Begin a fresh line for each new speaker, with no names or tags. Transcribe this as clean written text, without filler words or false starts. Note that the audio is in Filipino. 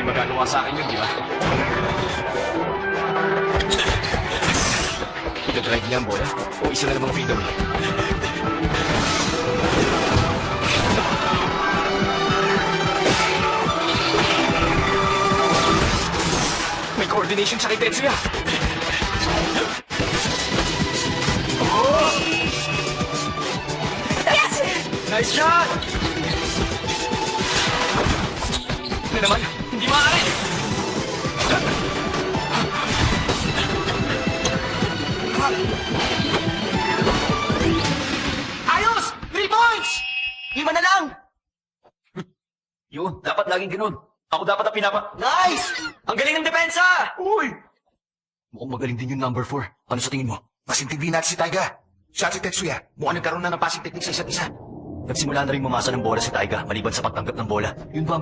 magagawa sa akin yun, di ba? Ito-drive niya ang bola? O isa na namang freedom? May coordination siya kay Tetsuya!
Yes!
Nice shot! Na naman, hindi maaari!
Ayos! 3 points! 5 na lang!
Yun, dapat laging ganun. Ako dapat ang
Nice! Ang galing ng depensa!
Uy! Mukhang magaling din yung number 4. Ano sa tingin mo?
Mas intindihin natin si Taiga. Siya at si Tetsuya. Mukhang nagkaroon na ng passing technique sa isa't isa.
Nagsimula na rin mamasa ng bola si Taiga maliban sa pagtanggap ng bola. Yun ba ang